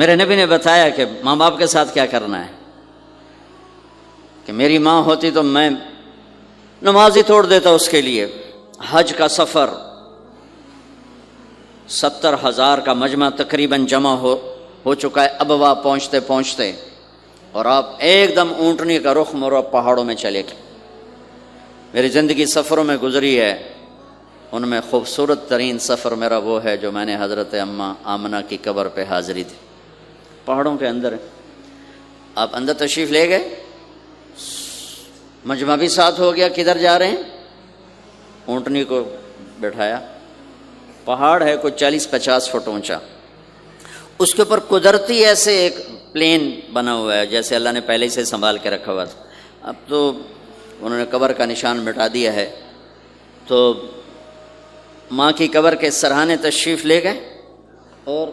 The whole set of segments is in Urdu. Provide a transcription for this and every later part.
میرے نبی نے بتایا کہ ماں باپ کے ساتھ کیا کرنا ہے، کہ میری ماں ہوتی تو میں نماز ہی توڑ دیتا اس کے لیے۔ حج کا سفر 70,000 کا مجمع تقریباً جمع ہو چکا ہے ابوا پہنچتے پہنچتے، اور آپ ایک دم اونٹنی کا رخ مرو پہاڑوں میں چلے گئے۔ میری زندگی سفروں میں گزری ہے، ان میں خوبصورت ترین سفر میرا وہ ہے جو میں نے حضرت اماں آمنہ کی قبر پہ حاضری تھی، پہاڑوں کے اندر۔ آپ اندر تشریف لے گئے، مجمع بھی ساتھ ہو گیا، کدھر جا رہے ہیں؟ اونٹنی کو بٹھایا، پہاڑ ہے کوئی 40-50 فٹ اونچا، اس کے اوپر قدرتی ایسے ایک پلین بنا ہوا ہے جیسے اللہ نے پہلے سے سنبھال کے رکھا ہوا تھا۔ اب تو انہوں نے قبر کا نشان مٹا دیا ہے، تو ماں کی قبر کے سرہانے تشریف لے گئے اور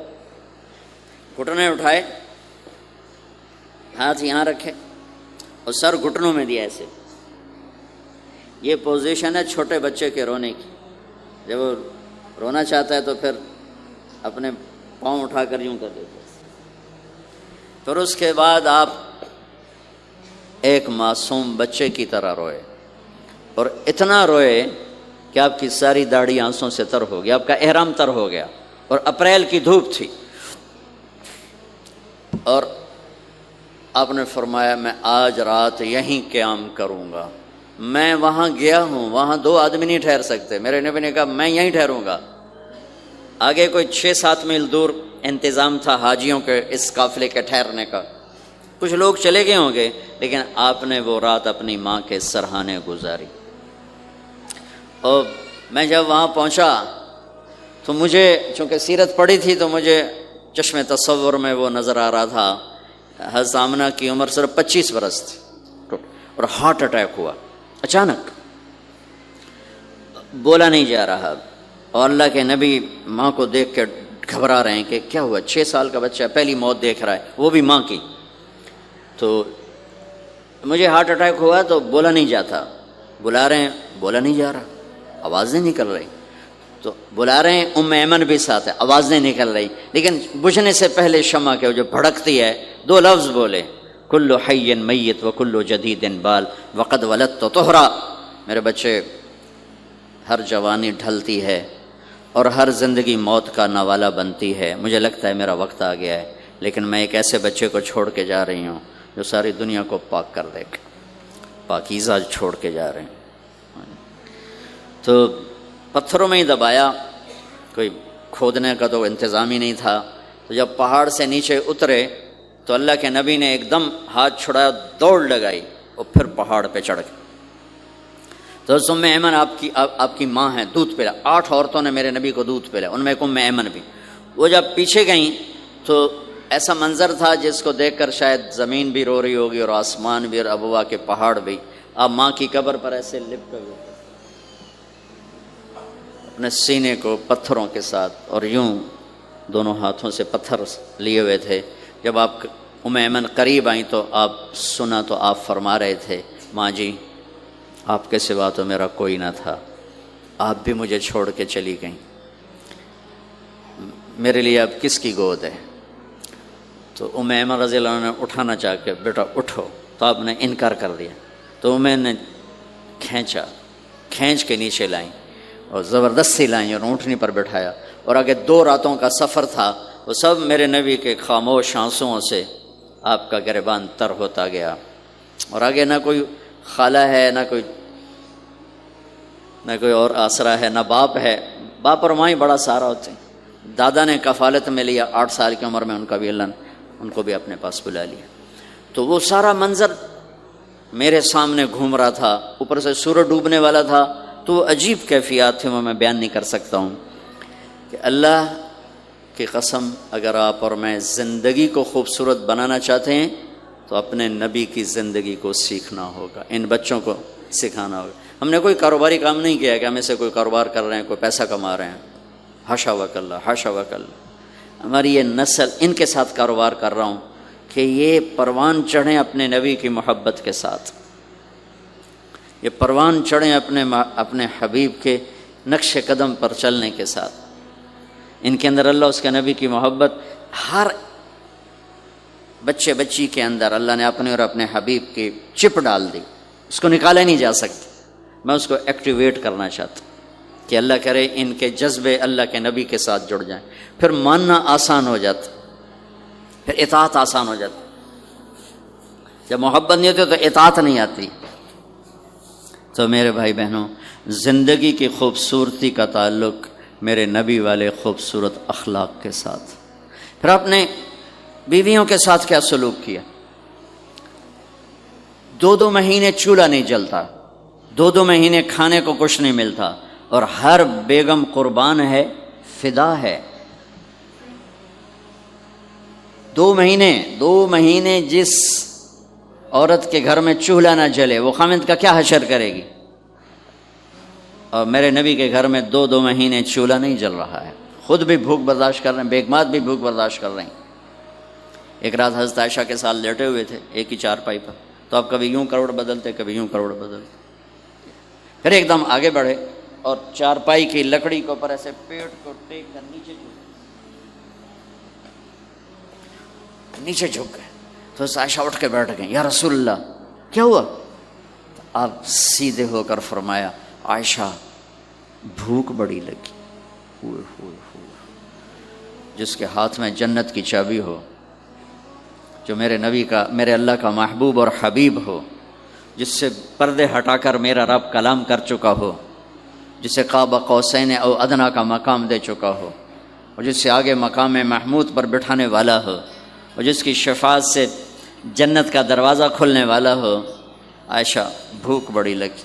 گھٹنے اٹھائے، ہاتھ یہاں رکھے اور سر گھٹنوں میں دیا ایسے۔ یہ پوزیشن ہے چھوٹے بچے کے رونے کی، جب وہ رونا چاہتا ہے تو پھر اپنے پاؤں اٹھا کر یوں کر دیتے۔ پھر اس کے بعد آپ ایک معصوم بچے کی طرح روئے، اور اتنا روئے کہ آپ کی ساری داڑھی آنسوں سے تر ہو گیا، آپ کا احرام تر ہو گیا، اور اپریل کی دھوپ تھی، اور آپ نے فرمایا میں آج رات یہیں قیام کروں گا۔ میں وہاں گیا ہوں، وہاں 2 آدمی نہیں ٹھہر سکتے۔ میرے نبی نے کہا میں یہیں ٹھہروں گا۔ آگے کوئی 6-7 میل دور انتظام تھا حاجیوں کے اس قافلے کے ٹھہرنے کا، کچھ لوگ چلے گئے ہوں گے، لیکن آپ نے وہ رات اپنی ماں کے سرہانے گزاری۔ اور میں جب وہاں پہنچا تو مجھے چونکہ سیرت پڑھی تھی تو مجھے چشم تصور میں وہ نظر آ رہا تھا، حضرت آمنہ کی عمر صرف 25 برس تھی، اور ہارٹ اٹیک ہوا اچانک، بولا نہیں جا رہا، اور اللہ کے نبی ماں کو دیکھ کے گھبرا رہے ہیں کہ کیا ہوا، 6 سال کا بچہ پہلی موت دیکھ رہا ہے، وہ بھی ماں کی۔ تو مجھے ہارٹ اٹیک ہوا تو بولا نہیں جاتا، بلا رہے ہیں بولا نہیں جا رہا، آواز نہیں نکل رہی، تو بلا رہے ہیں ام ایمن بھی ساتھ ہے، آواز نہیں نکل رہی، لیکن بجھنے سے پہلے شمع کے جو بھڑکتی ہے 2 لفظ بولے، کل حی میت و کل جدید بال وقد ولدت طہرا۔ میرے بچے، ہر جوانی ڈھلتی ہے اور ہر زندگی موت کا نوالا بنتی ہے، مجھے لگتا ہے میرا وقت آ گیا ہے، لیکن میں ایک ایسے بچے کو چھوڑ کے جا رہی ہوں جو ساری دنیا کو پاک کر دے گا، پاکیزہ چھوڑ کے جا رہے ہیں۔ تو پتھروں میں ہی دبایا، کوئی کھودنے کا تو انتظام ہی نہیں تھا، تو جب پہاڑ سے نیچے اترے تو اللہ کے نبی نے ایک دم ہاتھ چھڑایا، دوڑ لگائی اور پھر پہاڑ پہ چڑھ گئے۔ تو ام ایمن آپ کی ماں ہیں، دودھ پلا، 8 عورتوں نے میرے نبی کو دودھ پلا، ان میں ایک ام ایمن بھی۔ وہ جب پیچھے گئیں تو ایسا منظر تھا جس کو دیکھ کر شاید زمین بھی رو رہی ہوگی اور آسمان بھی اور ابوا کے پہاڑ بھی۔ آپ ماں کی قبر پر ایسے لپٹ گئے اپنے سینے کو پتھروں کے ساتھ، اور یوں دونوں ہاتھوں سے پتھر لیے ہوئے تھے۔ جب آپ ام ایمن قریب آئیں تو آپ سنا تو آپ فرما رہے تھے، ماں جی آپ کے سوا تو میرا کوئی نہ تھا، آپ بھی مجھے چھوڑ کے چلی گئیں، میرے لیے اب کس کی گود ہے؟ تو ام ایمن رضی اللہ عنہ نے اٹھانا چاہ کے، بیٹا اٹھو، تو آپ نے انکار کر دیا، تو ام نے کھینچ کے نیچے لائیں اور زبردستی لائیں اور اونٹنی پر بٹھایا، اور آگے 2 راتوں کا سفر تھا، وہ سب میرے نبی کے خاموش آنسوؤں سے آپ کا گریبان تر ہوتا گیا۔ اور آگے نہ کوئی خالہ ہے، نہ کوئی اور آسرا ہے، نہ باپ ہے، باپ اور ماں ہی بڑا سہارا ہوتے ہیں۔ دادا نے کفالت میں لیا 8 سال کی عمر میں، ان کا بھی اللہ نے ان کو بھی اپنے پاس بلا لیا۔ تو وہ سارا منظر میرے سامنے گھوم رہا تھا، اوپر سے سورج ڈوبنے والا تھا، تو وہ عجیب کیفیات تھے، وہ میں بیان نہیں کر سکتا ہوں۔ کہ اللہ کی قسم، اگر آپ اور میں زندگی کو خوبصورت بنانا چاہتے ہیں تو اپنے نبی کی زندگی کو سیکھنا ہوگا، ان بچوں کو سکھانا ہوگا۔ ہم نے کوئی کاروباری کام نہیں کیا کہ ہم سے کوئی کاروبار کر رہے ہیں، کوئی پیسہ کما رہے ہیں، حاشا وکلا حاشا وکلا۔ ہماری یہ نسل، ان کے ساتھ کاروبار کر رہا ہوں کہ یہ پروان چڑھیں اپنے نبی کی محبت کے ساتھ، یہ پروان چڑھیں اپنے حبیب کے نقش قدم پر چلنے کے ساتھ۔ ان کے اندر اللہ، اس کے نبی کی محبت ہر بچے بچی کے اندر اللہ نے اپنے اور اپنے حبیب کی چپ ڈال دی، اس کو نکالا نہیں جا سکتا۔ میں اس کو ایکٹیویٹ کرنا چاہتا ہوں کہ اللہ کرے ان کے جذبے اللہ کے نبی کے ساتھ جڑ جائیں، پھر ماننا آسان ہو جاتا، پھر اطاعت آسان ہو جاتی۔ جب محبت نہیں ہوتی تو اطاعت نہیں آتی۔ تو میرے بھائی بہنوں، زندگی کی خوبصورتی کا تعلق میرے نبی والے خوبصورت اخلاق کے ساتھ۔ پھر آپ نے بیویوں کے ساتھ کیا سلوک کیا؟ 2 مہینے چولہا نہیں جلتا، 2 مہینے کھانے کو کچھ نہیں ملتا، اور ہر بیگم قربان ہے، فدا ہے۔ 2 مہینے جس عورت کے گھر میں چولہا نہ جلے وہ خامد کا کیا حشر کرے گی؟ اور میرے نبی کے گھر میں 2 مہینے چولہا نہیں جل رہا ہے، خود بھی بھوک برداشت کر رہے ہیں، بیگمات بھی بھوک برداشت کر رہے ہیں۔ ایک رات حضرت عائشہ کے ساتھ لیٹے ہوئے تھے ایک ہی چارپائی پر، تو آپ کبھی یوں کروڑ بدلتے، کبھی یوں کروڑ بدلتے، پھر ایک دم آگے بڑھے اور چارپائی کی لکڑی کے اوپر ایسے پیٹ کو ٹیک کر نیچے جھک گئے۔ تو عائشہ اٹھ کے بیٹھ گئے، یا رسول اللہ کیا ہوا؟ آپ سیدھے ہو کر فرمایا، عائشہ بھوک بڑی لگی۔ ہوئے ہوئے ہوئے، جس کے ہاتھ میں جنت کی چابی ہو، جو میرے نبی کا، میرے اللہ کا محبوب اور حبیب ہو، جس سے پردے ہٹا کر میرا رب کلام کر چکا ہو، جسے قاب قوسین او ادنیٰ کا مقام دے چکا ہو، اور جس سے آگے مقام محمود پر بٹھانے والا ہو، اور جس کی شفاعت سے جنت کا دروازہ کھلنے والا ہو، عائشہ بھوک بڑی لگی۔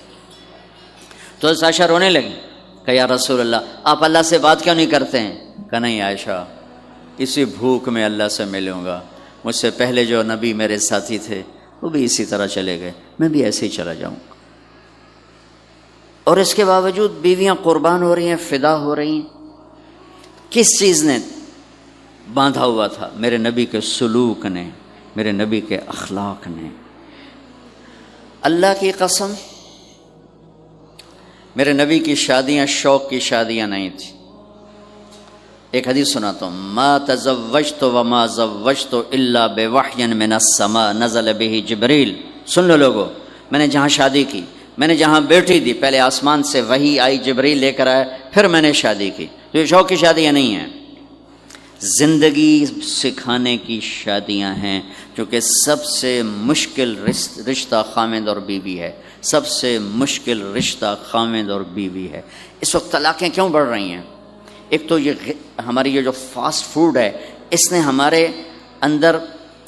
تو عائشہ رونے لگی کہ یا رسول اللہ آپ اللہ سے بات کیوں نہیں کرتے ہیں؟ کہ نہیں عائشہ، اسی بھوک میں اللہ سے ملوں گا، مجھ سے پہلے جو نبی میرے ساتھی تھے وہ بھی اسی طرح چلے گئے، میں بھی ایسے ہی چلا جاؤں گا۔ اور اس کے باوجود بیویاں قربان ہو رہی ہیں، فدا ہو رہی ہیں، کس چیز نے باندھا ہوا تھا؟ میرے نبی کے سلوک نے، میرے نبی کے اخلاق نے۔ اللہ کی قسم، میرے نبی کی شادیاں شوق کی شادیاں نہیں تھیں۔ ایک حدیث سناتا ہوں، ما تزوجت وما زوجت الا بوحی من السماء نزل به جبریل۔ سن لو لوگو، میں نے جہاں شادی کی، میں نے جہاں بیٹی دی، پہلے آسمان سے وحی آئی، جبریل لے کر آئے، پھر میں نے شادی کی۔ تو یہ شوق کی شادیاں نہیں ہیں، زندگی سکھانے کی شادیاں ہیں، کیونکہ سب سے مشکل رشتہ خامد اور بیوی ہے، سب سے مشکل رشتہ خامد اور بیوی ہے۔ اس وقت طلاقیں کیوں بڑھ رہی ہیں؟ ایک تو یہ ہماری یہ جو فاسٹ فوڈ ہے، اس نے ہمارے اندر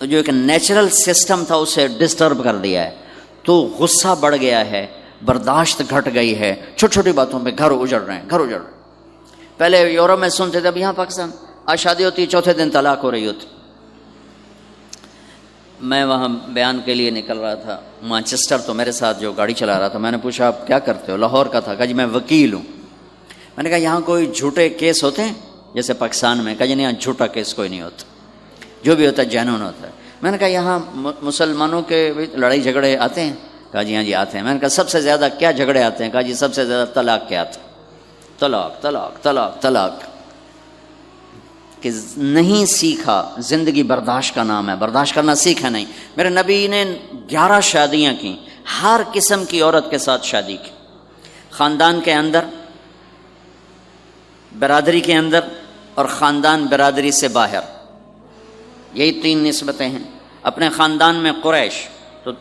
جو ایک نیچرل سسٹم تھا اسے ڈسٹرب کر دیا ہے، تو غصہ بڑھ گیا ہے، برداشت گھٹ گئی ہے، چھوٹی چھوٹی باتوں پہ گھر اجڑ رہے ہیں، گھر اجڑ رہے ہیں۔ پہلے یورپ میں سنتے تھے، اب یہاں پاکستان آج شادی ہوتی، چوتھے دن طلاق ہو رہی ہوتی۔ میں وہاں بیان کے لیے نکل رہا تھا مانچسٹر، تو میرے ساتھ جو گاڑی چلا رہا تھا، میں نے پوچھا آپ کیا کرتے ہو؟ لاہور کا تھا۔ کہا جی میں وکیل ہوں۔ میں نے کہا یہاں کوئی جھوٹے کیس ہوتے ہیں جیسے پاکستان میں؟ کہا جی نہیں، یہاں جھوٹا کیس کوئی نہیں ہوتا، جو بھی ہوتا ہے جینون ہوتا ہے۔ میں نے کہا یہاں مسلمانوں کے لڑائی جھگڑے آتے ہیں؟ کہا جی ہاں جی آتے ہیں۔ میں نے کہا سب سے زیادہ کیا جھگڑے آتے ہیں؟ کہا جی سب سے زیادہ طلاق کے آتے ہیں، طلاق طلاق طلاق طلاق۔ کہ نہیں سیکھا، زندگی برداشت کا نام ہے، برداشت کرنا سیکھا نہیں۔ میرے نبی نے 11 شادیاں کی، ہر قسم کی عورت کے ساتھ شادی کی، خاندان کے اندر، برادری کے اندر، اور خاندان برادری سے باہر۔ یہی 3 نسبتیں ہیں۔ اپنے خاندان میں قریش، تو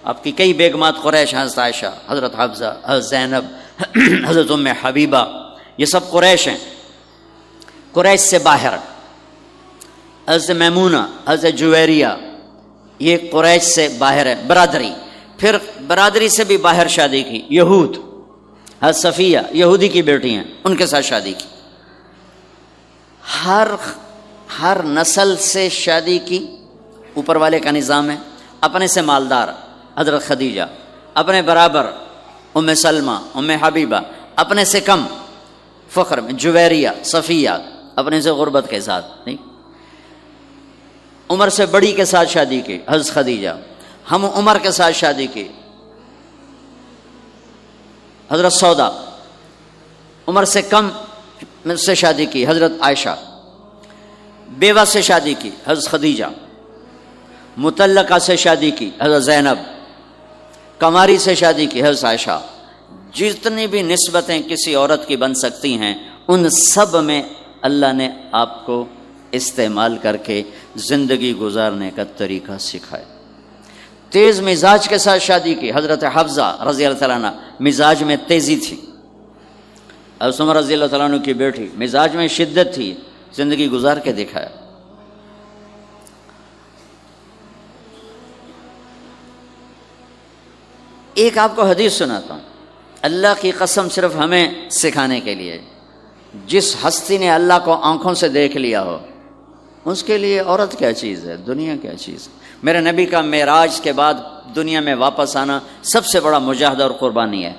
آپ کی کئی بیگمات قریش، حضرت عائشہ، حضرت حفصہ، حضرت زینب، حضرت ام حبیبہ، یہ سب قریش ہیں۔ قریش سے باہر حضرت میمونہ، حضرت جویریہ، یہ قریش سے باہر ہے برادری۔ پھر برادری سے بھی باہر شادی کی، یہود، حضرت صفیہ یہودی کی بیٹی ہیں، ان کے ساتھ شادی کی۔ ہر نسل سے شادی کی، اوپر والے کا نظام ہے۔ اپنے سے مالدار حضرت خدیجہ، اپنے برابر ام سلمہ، ام حبیبہ، اپنے سے کم فخر میں جویریہ، صفیہ، اپنے سے غربت کے ساتھ نہیں، عمر سے بڑی کے ساتھ شادی کی حضرت خدیجہ، ہم عمر کے ساتھ شادی کی حضرت سودا، عمر سے کم سے شادی کی حضرت عائشہ، بیوہ سے شادی کی حضرت خدیجہ، مطلقہ سے شادی کی حضرت زینب، کماری سے شادی کی حضرت عائشہ، جتنی بھی نسبتیں کسی عورت کی بن سکتی ہیں ان سب میں اللہ نے آپ کو استعمال کر کے زندگی گزارنے کا طریقہ سکھایا۔ تیز مزاج کے ساتھ شادی کی، حضرت حفصہ رضی اللہ تعالیٰ عنہ مزاج میں تیزی تھی، حضرت عمر رضی اللہ تعالیٰ عنہ کی بیٹی مزاج میں شدت تھی، زندگی گزار کے دکھایا۔ ایک آپ کو حدیث سناتا ہوں، اللہ کی قسم صرف ہمیں سکھانے کے لیے، جس ہستی نے اللہ کو آنکھوں سے دیکھ لیا ہو اس کے لیے عورت کیا چیز ہے، دنیا کیا چیز ہے۔ میرے نبی کا معراج کے بعد دنیا میں واپس آنا سب سے بڑا مجاہدہ اور قربانی ہے۔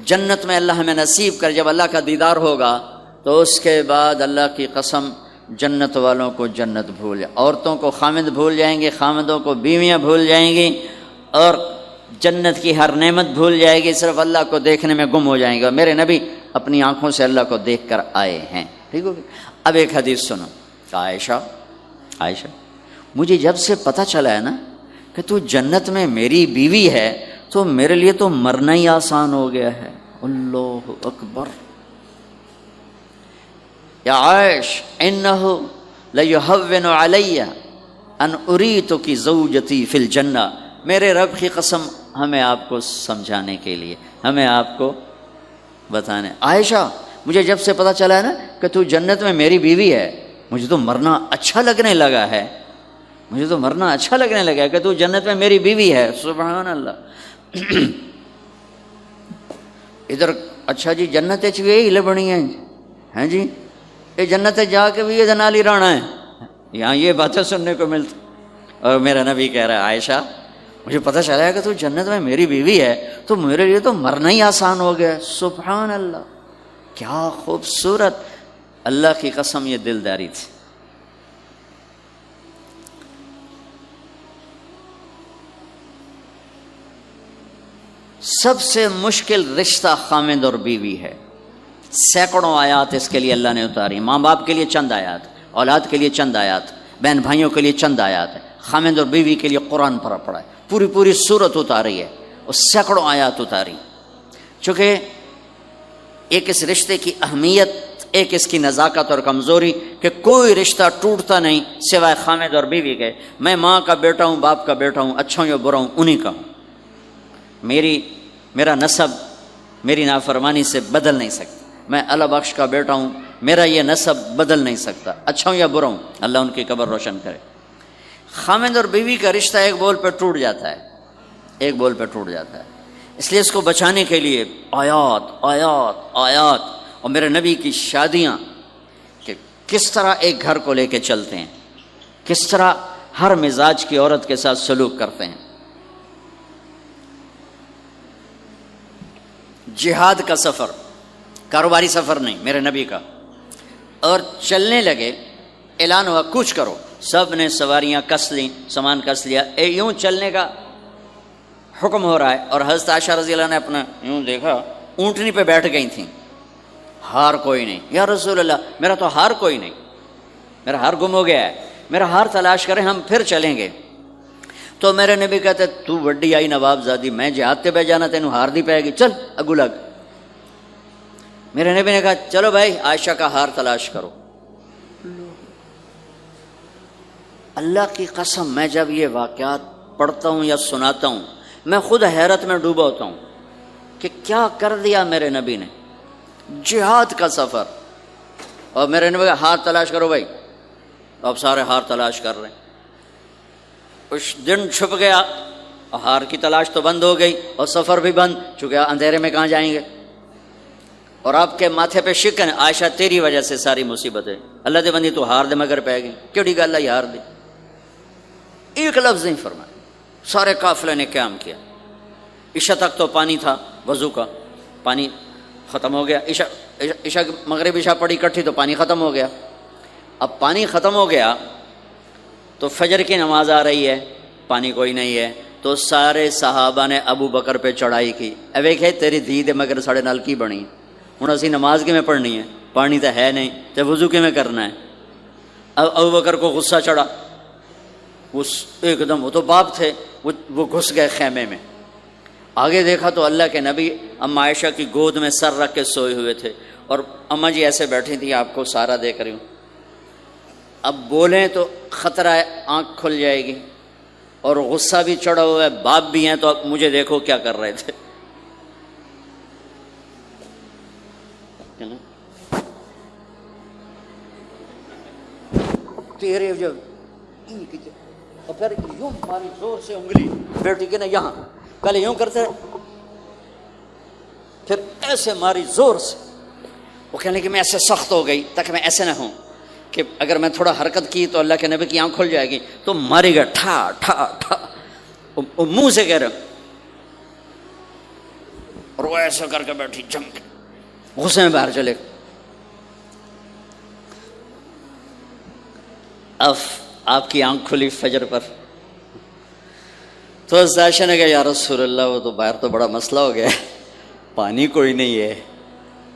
جنت میں اللہ ہمیں نصیب کر، جب اللہ کا دیدار ہوگا تو اس کے بعد اللہ کی قسم جنت والوں کو جنت بھول جائے، عورتوں کو خامد بھول جائیں گے، خامدوں کو بیویاں بھول جائیں گی، اور جنت کی ہر نعمت بھول جائے گی، صرف اللہ کو دیکھنے میں گم ہو جائیں گے۔ اور میرے نبی اپنی آنکھوں سے اللہ کو دیکھ کر آئے ہیں، ٹھیک ہوگی۔ اب ایک حدیث سنو، عائشہ مجھے جب سے پتہ چلا ہے نا کہ تو جنت میں میری بیوی ہے تو میرے لیے تو مرنا ہی آسان ہو گیا ہے۔ اللہ اکبر۔ یا عائش انہ لیہون علی ان اریتک زوجتی فی الجنہ، میرے رب کی قسم ہمیں آپ کو سمجھانے کے لیے، ہمیں آپ کو بتانے، عائشہ مجھے جب سے پتہ چلا ہے نا کہ تو جنت میں میری بیوی ہے، مجھے تو مرنا اچھا لگنے لگا ہے، مجھے تو مرنا اچھا لگنے لگا ہے کہ تو جنت میں میری بیوی ہے۔ سبحان اللہ۔ ادھر اچھا جی جنت یہی لبنی ہیں جی، یہ جنت جا کے بھی یہ دنالی رانا ہے، یہاں یہ باتیں سننے کو ملتی۔ اور میرا نبی کہہ رہا ہے عائشہ مجھے پتہ چلا ہے کہ تو جنت میں میری بیوی ہے تو میرے لیے تو مرنا ہی آسان ہو گیا۔ سبحان اللہ، کیا خوبصورت، اللہ کی قسم یہ دلداری تھی۔ سب سے مشکل رشتہ خامد اور بیوی ہے، سینکڑوں آیات اس کے لیے اللہ نے اتاری، ماں باپ کے لیے چند آیات، اولاد کے لیے چند آیات، بہن بھائیوں کے لیے چند آیات ہے، خامد اور بیوی کے لیے قرآن پڑھا ہے، پوری سورت اتاری ہے اور سینکڑوں آیات اتاری، چونکہ ایک اس رشتے کی اہمیت، ایک اس کی نزاکت اور کمزوری کہ کوئی رشتہ ٹوٹتا نہیں سوائے خامد اور بیوی کے۔ میں ماں کا بیٹا ہوں، باپ کا بیٹا ہوں، اچھا ہوں یا برا ہوں، انہی کا ہوں، میرا نسب میری نافرمانی سے بدل نہیں سکتا، میں اللہ بخش کا بیٹا ہوں، میرا یہ نسب بدل نہیں سکتا، اچھا ہوں یا برا ہوں، اللہ ان کی قبر روشن کرے۔ خامد اور بیوی کا رشتہ ایک بول پہ ٹوٹ جاتا ہے، ایک بول پہ ٹوٹ جاتا ہے، اس لیے اس کو بچانے کے لیے آیات آیات آیات، اور میرے نبی کی شادیاں کہ کس طرح ایک گھر کو لے کے چلتے ہیں، کس طرح ہر مزاج کی عورت کے ساتھ سلوک کرتے ہیں۔ جہاد کا سفر، کاروباری سفر نہیں، میرے نبی کا، اور چلنے لگے، اعلان ہوا کوچ کرو، سب نے سواریاں کس لیں، سامان کس لیا، یوں چلنے کا حکم ہو رہا ہے، اور حضرت عائشہ رضی اللہ نے اپنا یوں دیکھا، اونٹنی پہ بیٹھ گئی تھیں، ہار کوئی نہیں، یا رسول اللہ میرا تو ہار کوئی نہیں، میرا ہار گم ہو گیا ہے، میرا ہار تلاش کریں ہم پھر چلیں گے۔ تو میرے نبی کہتے تو وڈی آئی نواب زادی، میں جہاد تے بہ جانا تینوں ہار دی پائے گی، چل اگو لگ۔ میرے نبی نے کہا چلو بھائی عائشہ کا ہار تلاش کرو۔ اللہ کی قسم میں جب یہ واقعات پڑھتا ہوں یا سناتا ہوں میں خود حیرت میں ڈوبا ہوتا ہوں کہ کیا کر دیا میرے نبی نے، جہاد کا سفر، اور میرے نبی کا ہار تلاش کرو بھائی، اب سارے ہار تلاش کر رہے ہیں۔ اس دن چھپ گیا، ہار کی تلاش تو بند ہو گئی اور سفر بھی بند، چونکہ اندھیرے میں کہاں جائیں گے، اور آپ کے ماتھے پہ شکن، عائشہ تیری وجہ سے ساری مصیبتیں، اللہ دے بندی تو ہار دے مگر پہ گئی، کیڑی گل ہے ہار دی، ایک لفظ نہیں فرمایا۔ سارے قافلے نے قیام کیا، عشاء تک تو پانی تھا، وضو کا پانی ختم ہو گیا، عشاء مغرب عشاء پڑی اکٹھی تو پانی ختم ہو گیا۔ اب پانی ختم ہو گیا تو فجر کی نماز آ رہی ہے، پانی کوئی نہیں ہے، تو سارے صحابہ نے ابو بکر پہ چڑھائی کی، ویکھے تیری دھی دے مگر ساڑے نال کی بنی، ہن اسی نماز کیویں پڑھنی ہے، پانی تو ہے نہیں تے وضو کیویں کرنا ہے۔ اب ابو بکر کو غصہ چڑھا، ایک دم وہ تو باپ تھے، وہ گھس گئے خیمے میں. آگے دیکھا تو اللہ کے نبی اماں عائشہ کی گود میں سر رکھ کے سوئے ہوئے تھے، اور اماں جی ایسے بیٹھی تھیں، آپ کو سارا دیکھ رہی ہوں. اب بولیں تو خطرہ ہے آنکھ کھل جائے گی، اور غصہ بھی چڑھا ہوا ہے، باپ بھی ہیں، تو اب مجھے دیکھو کیا کر رہے تھے. تیرے جب اور پھر یوں ماری زور سے انگلی بیٹی کے نا یہاں، پہلے یوں کرتے پھر ایسے ماری زور سے. وہ کہنے کہ میں ایسے سخت ہو گئی تاکہ میں ایسے نہ ہوں کہ اگر میں تھوڑا حرکت کی تو اللہ کے نبی کی آنکھ کھل جائے گی. تو ماری گیا ٹھا ٹھا ٹھا، وہ منہ سے کہہ رہے اور وہ ایسا کر کے بیٹھی جم کے غصے میں باہر چلے. اب آپ کی آنکھ کھلی فجر پر تو عائشہ نے کہا یا رسول اللہ وہ تو باہر تو بڑا مسئلہ ہو گیا ہے، پانی کوئی نہیں ہے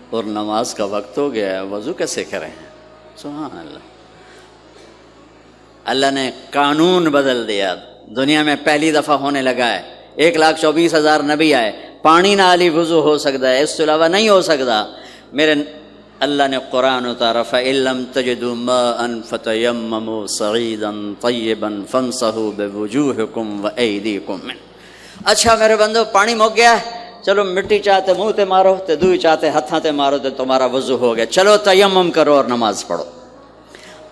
اور نماز کا وقت ہو گیا ہے، وضو کیسے کریں؟ سبحان اللہ. اللہ نے قانون بدل دیا، دنیا میں پہلی دفعہ ہونے لگا ہے. 1,24,000 نبی آئے، پانی نہ علی وضو ہو سکتا ہے، اس کے علاوہ نہیں ہو سکتا. میرے اللہ نے قرآن اتارا فَإِن لَّمْ تَجِدُوا مَاءً فَتَيَمَّمُوا صَعِيدًا طَيِّبًا فَامْسَحُوا بِوُجُوهِكُمْ وَأَيْدِيكُمْ مِنْهُ. اچھا میرے بندو پانی مک گیا ہے، چلو مٹی چاہتے منہ تے مارو تے دوئی چاہتے ہتھاں تے مارو تے تمہارا وضو ہو گیا، چلو تیمم کرو اور نماز پڑھو.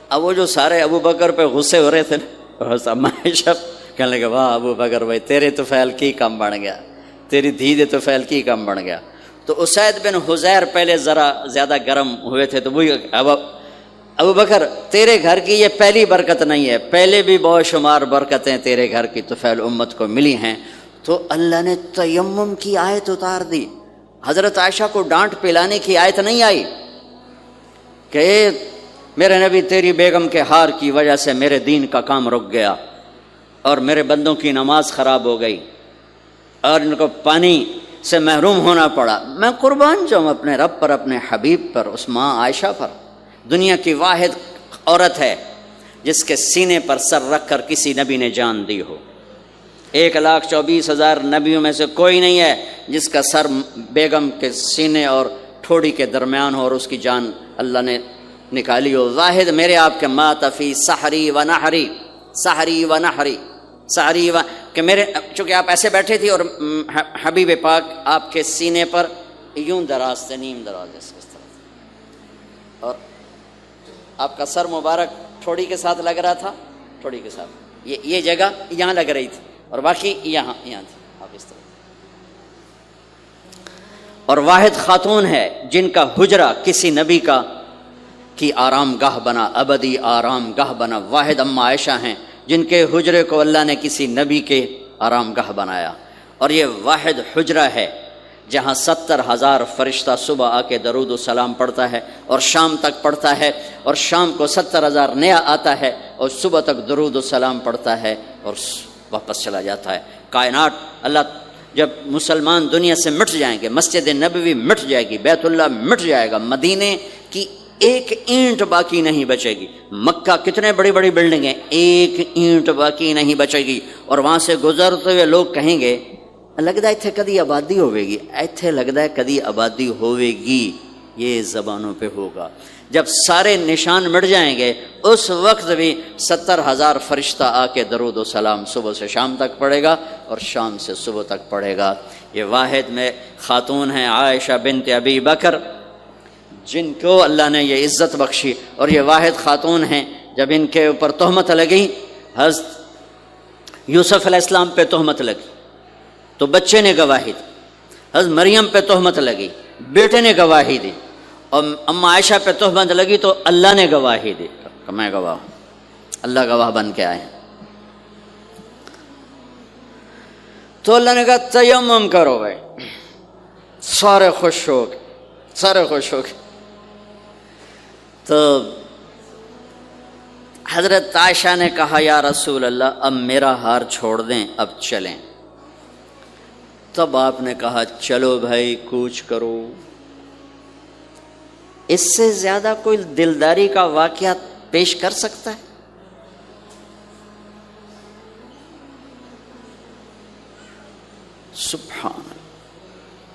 اب وہ جو سارے ابو بکر پہ غصے ہو رہے تھے نا، عائشہ کہنے لگے واہ ابو بکر بھائی تیرے تو فعل کی کم بن گیا، تیری دھی دے تو فعل کی کم بن گیا. تو اسید بن حذیر پہلے ذرا زیادہ گرم ہوئے تھے، تو وہی ابو بکر تیرے گھر کی یہ پہلی برکت نہیں ہے، پہلے بھی بہت شمار برکتیں تیرے گھر کی طفیل امت کو ملی ہیں. تو اللہ نے تیمم کی آیت اتار دی. حضرت عائشہ کو ڈانٹ پلانے کی آیت نہیں آئی کہ میرے نبی تیری بیگم کے ہار کی وجہ سے میرے دین کا کام رک گیا اور میرے بندوں کی نماز خراب ہو گئی اور ان کو پانی سے محروم ہونا پڑا. میں قربان جاؤں اپنے رب پر، اپنے حبیب پر، اس ماں عائشہ پر. دنیا کی واحد عورت ہے جس کے سینے پر سر رکھ کر کسی نبی نے جان دی ہو. 1,24,000 نبیوں میں سے کوئی نہیں ہے جس کا سر بیگم کے سینے اور ٹھوڑی کے درمیان ہو اور اس کی جان اللہ نے نکالی ہو. واحد میرے آپ کے مات فی سحری و نحری، سحری و نحری، سحری و کہ میرے چونکہ آپ ایسے بیٹھے تھی اور حبیب پاک آپ کے سینے پر یوں دراز تھے، نیم دراز اس طرح، اور آپ کا سر مبارک ٹھوڑی کے ساتھ لگ رہا تھا، ٹھوڑی کے ساتھ یہ جگہ یہاں لگ رہی تھی اور باقی یہاں تھی آپ اس طرح. اور واحد خاتون ہے جن کا حجرہ کسی نبی کی آرام گاہ بنا، ابدی آرام گاہ بنا. واحد اماں عائشہ ہیں جن کے حجرے کو اللہ نے کسی نبی کے آرام گاہ بنایا. اور یہ واحد حجرہ ہے جہاں 70,000 فرشتہ صبح آ کے درود و سلام پڑھتا ہے اور شام تک پڑھتا ہے، اور شام کو 70,000 نیا آتا ہے اور صبح تک درود و سلام پڑھتا ہے اور واپس چلا جاتا ہے. کائنات اللہ جب مسلمان دنیا سے مٹ جائیں گے، مسجد نبوی مٹ جائے گی، بیت اللہ مٹ جائے گا، مدینے کی ایک اینٹ باقی نہیں بچے گی. مکہ کتنے بڑی بڑی بلڈنگیں، ایک اینٹ باقی نہیں بچے گی. اور وہاں سے گزرتے ہوئے لوگ کہیں گے لگتا ہے اتنے کدی آبادی ہوئے گی، ایتھے لگتا ہے کدی آبادی ہوئے گی. یہ زبانوں پہ ہوگا. جب سارے نشان مٹ جائیں گے اس وقت بھی 70,000 فرشتہ آ کے درود و سلام صبح سے شام تک پڑھے گا اور شام سے صبح تک پڑھے گا. یہ واحد میں خاتون ہیں عائشہ بنت ابی بکر جن کو اللہ نے یہ عزت بخشی. اور یہ واحد خاتون ہیں جب ان کے اوپر تہمت لگی، حضرت یوسف علیہ السلام پہ تہمت لگی تو بچے نے گواہی دی، حضرت مریم پہ تہمت لگی بیٹے نے گواہی دی، اور اماں عائشہ پہ تہمت لگی تو اللہ نے گواہی دی کہ میں گواہ ہوں. اللہ گواہ بن کے آئے. تو اللہ نے کہا تیمم کرو بھائی. سارے خوش ہو گئے، سارے خوش ہو گئے. تو حضرت عائشہ نے کہا یا رسول اللہ اب میرا ہار چھوڑ دیں، اب چلیں. تب آپ نے کہا چلو بھائی کوچ کرو. اس سے زیادہ کوئی دلداری کا واقعہ پیش کر سکتا ہے؟ سبحان اللہ۔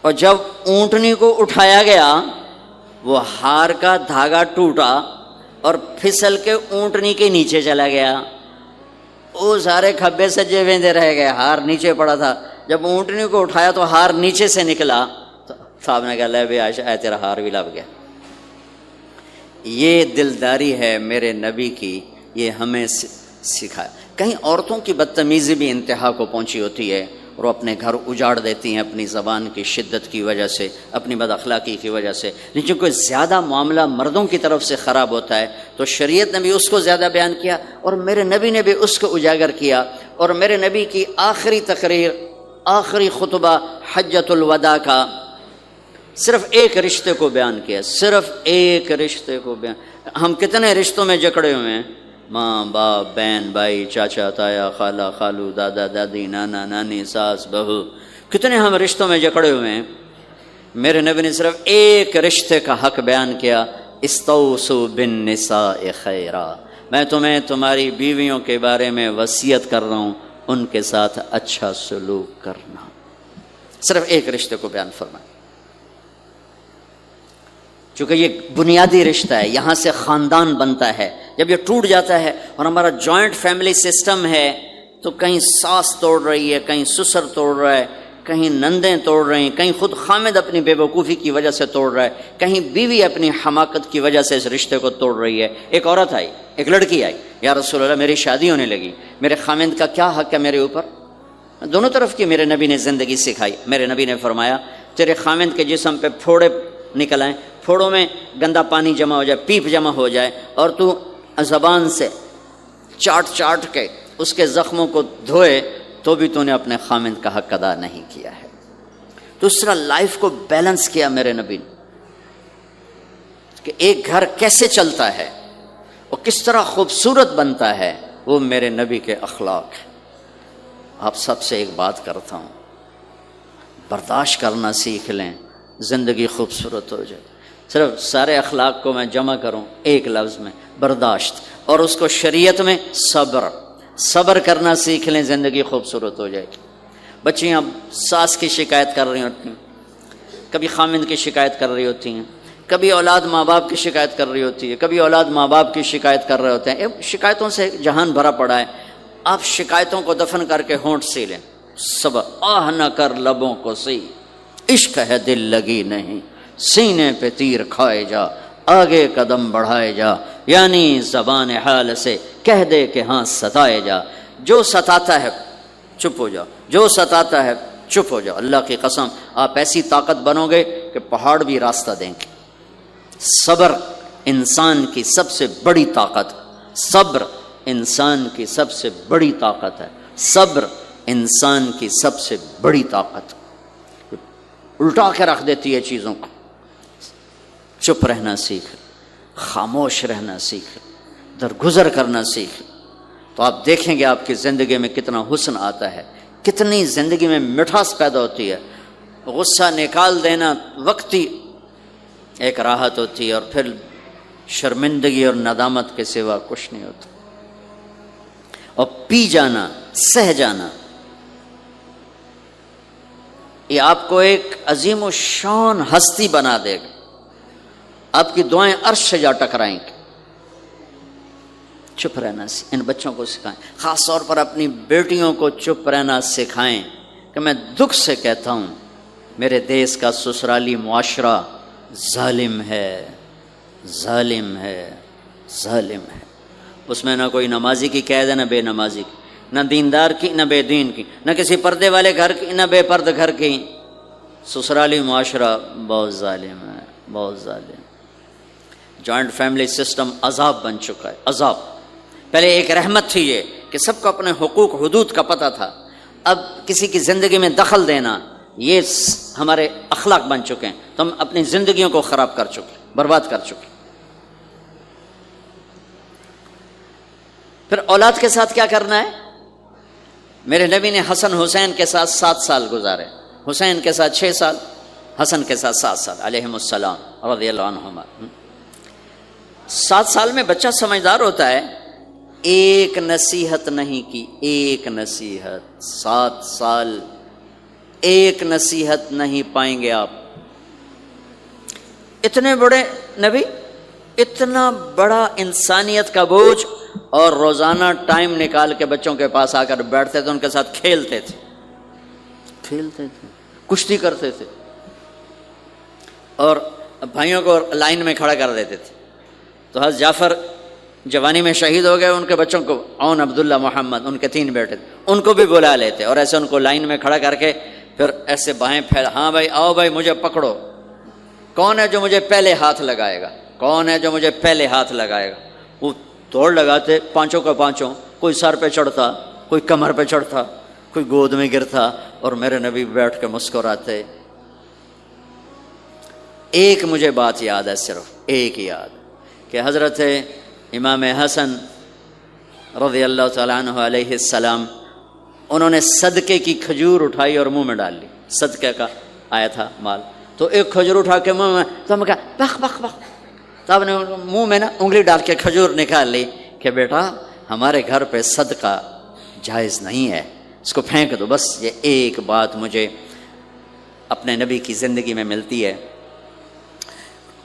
اور جب اونٹنی کو اٹھایا گیا وہ ہار کا دھاگا ٹوٹا اور پھسل کے اونٹنی کے نیچے چلا گیا، وہ سارے کھبے سجے ویندے رہ گئے، ہار نیچے پڑا تھا۔ جب اونٹنی کو اٹھایا تو ہار نیچے سے نکلا، تو صاحب نے کہا لے بھائی عائشہ اے تیرا ہار بھی لب گیا۔ یہ دلداری ہے میرے نبی کی، یہ ہمیں سکھایا۔ کہیں عورتوں کی بدتمیزی بھی انتہا کو پہنچی ہوتی ہے اور وہ اپنے گھر اجاڑ دیتی ہیں اپنی زبان کی شدت کی وجہ سے، اپنی بد اخلاقی کی وجہ سے، لیکن کوئی زیادہ معاملہ مردوں کی طرف سے خراب ہوتا ہے تو شریعت نے بھی اس کو زیادہ بیان کیا اور میرے نبی نے بھی اس کو اجاگر کیا۔ اور میرے نبی کی آخری تقریر، آخری خطبہ حجۃ الوداع کا صرف ایک رشتے کو بیان کیا، صرف ایک رشتے کو بیان۔ ہم کتنے رشتوں میں جکڑے ہوئے ہیں، ماں باپ، بہن بھائی، چاچا تایا، خالہ خالو، دادا دادی، نانا نانی، ساس بہو، کتنے ہم رشتوں میں جکڑے ہوئے ہیں۔ میرے نبی نے صرف ایک رشتے کا حق بیان کیا، استوصوا بالنساء خیرا، میں تمہیں تمہاری بیویوں کے بارے میں وصیت کر رہا ہوں، ان کے ساتھ اچھا سلوک کرنا۔ صرف ایک رشتے کو بیان فرمایا، چونکہ یہ بنیادی رشتہ ہے، یہاں سے خاندان بنتا ہے۔ جب یہ ٹوٹ جاتا ہے اور ہمارا جوائنٹ فیملی سسٹم ہے تو کہیں ساس توڑ رہی ہے، کہیں سسر توڑ رہا ہے، کہیں نندیں توڑ رہی ہیں، کہیں خود خامد اپنی بے وقوفی کی وجہ سے توڑ رہا ہے، کہیں بیوی اپنی حماقت کی وجہ سے اس رشتے کو توڑ رہی ہے۔ ایک عورت آئی، ایک لڑکی آئی، یا رسول اللہ میری شادی ہونے لگی، میرے خامد کا کیا حق ہے میرے اوپر؟ دونوں طرف کی میرے نبی نے زندگی سکھائی۔ میرے نبی نے فرمایا تیرے خامد کے جسم پہ پھوڑے نکل آئیں، پھوڑوں میں گندا پانی جمع ہو جائے، پیپ جمع ہو جائے، اور تو زبان سے چاٹ چاٹ کے اس کے زخموں کو دھوئے، تو بھی تو نے اپنے خامد کا حق ادا نہیں کیا ہے۔ تو اس طرح لائف کو بیلنس کیا میرے نبی نے کہ ایک گھر کیسے چلتا ہے اور کس طرح خوبصورت بنتا ہے، وہ میرے نبی کے اخلاق ہیں۔ آپ سب سے ایک بات کرتا ہوں، برداشت کرنا سیکھ لیں، زندگی خوبصورت ہو جائے۔ صرف سارے اخلاق کو میں جمع کروں ایک لفظ میں، برداشت، اور اس کو شریعت میں صبر۔ صبر کرنا سیکھ لیں، زندگی خوبصورت ہو جائے گی۔ بچیاں ساس کی شکایت کر رہی ہوتی ہیں، کبھی خامند کی شکایت کر رہی ہوتی ہیں، کبھی اولاد ماں باپ کی شکایت کر رہی ہوتی ہے، کبھی اولاد ماں باپ کی شکایت کر رہے ہوتے ہیں۔ شکایتوں سے جہان بھرا پڑا ہے۔ آپ شکایتوں کو دفن کر کے ہونٹ سی لیں، صبر، آہ نہ کر لبوں کو سی، عشق ہے دل لگی نہیں، سینے پہ تیر کھائے جا، آگے قدم بڑھائے جا، یعنی زبان حال سے کہہ دے کہ ہاں ستائے جا۔ جو ستاتا ہے چپ ہو جاؤ، جو ستاتا ہے چپ ہو جاؤ۔ اللہ کی قسم آپ ایسی طاقت بنو گے کہ پہاڑ بھی راستہ دیں گے۔ صبر انسان کی سب سے بڑی طاقت، صبر انسان کی سب سے بڑی طاقت ہے، صبر انسان کی سب سے بڑی طاقت، الٹا کے رکھ دیتی ہے چیزوں کو۔ چپ رہنا سیکھ، خاموش رہنا سیکھ، درگزر کرنا سیکھ، تو آپ دیکھیں گے آپ کی زندگی میں کتنا حسن آتا ہے، کتنی زندگی میں مٹھاس پیدا ہوتی ہے۔ غصہ نکال دینا وقتی ایک راحت ہوتی ہے، اور پھر شرمندگی اور ندامت کے سوا کچھ نہیں ہوتا۔ اور پی جانا، سہ جانا، یہ آپ کو ایک عظیم و شان ہستی بنا دے گا۔ آپ کی دعائیں عرش سے جا ٹکرائیں گی۔ چپ رہنا ان بچوں کو سکھائیں، خاص طور پر اپنی بیٹیوں کو چپ رہنا سکھائیں کہ میں دکھ سے کہتا ہوں میرے دیس کا سسرالی معاشرہ ظالم ہے، ظالم ہے، ظالم ہے۔ اس میں نہ کوئی نمازی کی قید ہے، نہ بے نمازی کی، نہ دیندار کی، نہ بے دین کی، نہ کسی پردے والے گھر کی، نہ بے پرد گھر کی۔ سسرالی معاشرہ بہت ظالم ہے، بہت ظالم۔ جوائنٹ فیملی سسٹم عذاب بن چکا ہے، عذاب۔ پہلے ایک رحمت تھی یہ کہ سب کو اپنے حقوق حدود کا پتہ تھا، اب کسی کی زندگی میں دخل دینا یہ ہمارے اخلاق بن چکے ہیں، تو ہم اپنی زندگیوں کو خراب کر چکے، برباد کر چکے۔ پھر اولاد کے ساتھ کیا کرنا ہے؟ میرے نبی نے حسن حسین کے ساتھ 7 سال گزارے، حسین کے ساتھ 6 سال، حسن کے ساتھ 7 سال علیہم السلام رضی اللہ عنہما۔ 7 سال میں بچہ سمجھدار ہوتا ہے، ایک نصیحت نہیں کی، ایک نصیحت 7 سال ایک نصیحت نہیں پائیں گے آپ. اتنے بڑے نبی، اتنا بڑا انسانیت کا بوجھ، اور روزانہ ٹائم نکال کے بچوں کے پاس آ کر بیٹھتے تھے، ان کے ساتھ کھیلتے تھے، کشتی کرتے تھے، اور بھائیوں کو لائن میں کھڑا کر دیتے تھے. تو حضرت جعفر جوانی میں شہید ہو گئے، ان کے بچوں کو عون، عبداللہ، محمد، ان کے 3 بیٹے تھے، ان کو بھی بلا لیتے اور ایسے ان کو لائن میں کھڑا کر کے پھر ایسے بائیں پھیلا، ہاں بھائی آؤ بھائی مجھے پکڑو، کون ہے جو مجھے پہلے ہاتھ لگائے گا، کون ہے جو مجھے پہلے ہاتھ لگائے گا. وہ دوڑ لگاتے، پانچوں کا پانچوں، کوئی سر پہ چڑھتا، کوئی کمر پہ چڑھتا، کوئی گود میں گرتا، اور میرے نبی بیٹھ کے مسکراتے. ایک مجھے بات یاد ہے، صرف ایک یاد، کہ حضرت امام حسن رضی اللہ تعالیٰ عنہ علیہ السلام، انہوں نے صدقے کی کھجور اٹھائی اور منہ میں ڈال لی. صدقے کا آیا تھا مال، تو ایک کھجور اٹھا کے منہ میں، تو ہم کہا بخ بخ بخ، تو آپ نے منہ میں نا انگلی ڈال کے کھجور نکال لی کہ بیٹا ہمارے گھر پہ صدقہ جائز نہیں ہے، اس کو پھینک دو. بس یہ ایک بات مجھے اپنے نبی کی زندگی میں ملتی ہے.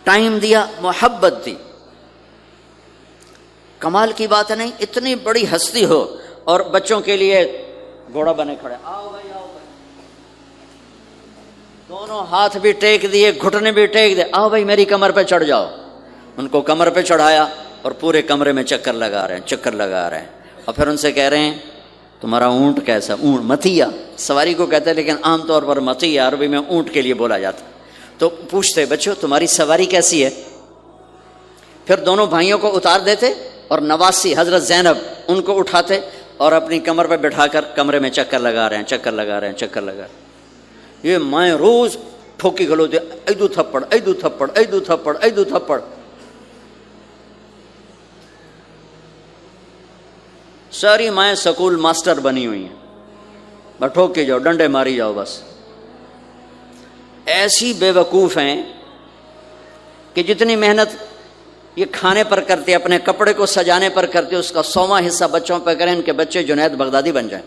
ٹائم دیا، محبت دی. کمال کی بات ہے نہیں، اتنی بڑی ہستی ہو اور بچوں کے لیے گھوڑا بنے کھڑے، آؤ بھائی آؤ بھائی، دونوں ہاتھ بھی ٹیک دیے، گھٹنے بھی ٹیک دیے، آؤ بھائی میری کمر پہ چڑھ جاؤ. ان کو کمر پہ چڑھایا اور پورے کمرے میں چکر لگا رہے ہیں، اور پھر ان سے کہہ رہے ہیں تمہارا اونٹ کیسا؟ اونٹ متیا سواری کو کہتے ہیں، لیکن عام طور پر متیا عربی میں اونٹ کے لیے بولا جاتا. تو پوچھتے بچوں تمہاری سواری کیسی ہے؟ پھر دونوں بھائیوں کو اتار دیتے اور نواسی حضرت زینب ان کو اٹھاتے اور اپنی کمر پہ بٹھا کر کمرے میں چکر لگا رہے ہیں. یہ مائیں روز ٹھوکی کھلوتے، ایدو تھپڑ. ساری مائیں سکول ماسٹر بنی ہوئی ہیں، بس ٹھوک کے جاؤ، ڈنڈے ماری جاؤ. بس ایسی بے وقوف ہیں کہ جتنی محنت یہ کھانے پر کرتے، اپنے کپڑے کو سجانے پر کرتے، اس کا 100واں حصہ بچوں پہ کریں، ان کے بچے جنید بغدادی بن جائیں.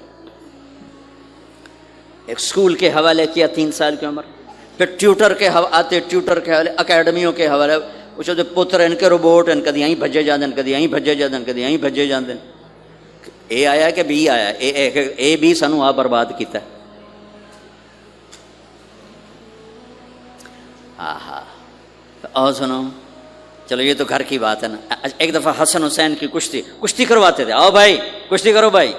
ایک سکول کے حوالے کیا 3 سال کی عمر، پھر ٹیوٹر کے حوالے، اکیڈمیوں کے حوالے، وہ پتر ان کے روبوٹ، ان کدی یہیں بھجے جاندے. اے آیا کہ بی آیا؟ اے بی سانو آ برباد کیتا ہے. اور سنو، چلو یہ تو گھر کی بات ہے نا. ایک دفعہ حسن حسین کی کشتی کرواتے تھے، آؤ بھائی کشتی کرو بھائی.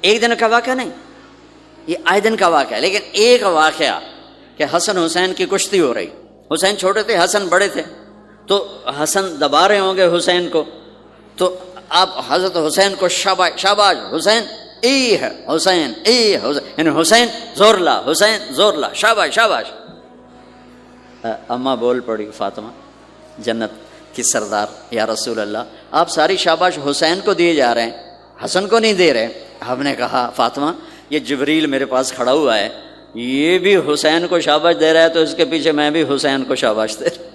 ایک دن کا واقعہ نہیں، یہ آئے دن کا واقعہ ہے. لیکن ایک واقعہ کہ حسن حسین کی کشتی ہو رہی، حسین چھوٹے تھے، حسن بڑے تھے، تو حسن دبا رہے ہوں گے حسین کو، تو آپ حضرت حسین کو شاباش حسین ای ہے، حسین ای حسین، یعنی حسین زور لا، شاباش. اماں بول پڑی، فاطمہ جنت کی سردار، یا رسول اللہ آپ ساری شاباش حسین کو دیے جا رہے ہیں، حسن کو نہیں دے رہے. آپ نے کہا فاطمہ یہ جبریل میرے پاس کھڑا ہوا ہے، یہ بھی حسین کو شاباش دے رہا ہے، تو اس کے پیچھے میں بھی حسین کو شاباش دے رہا.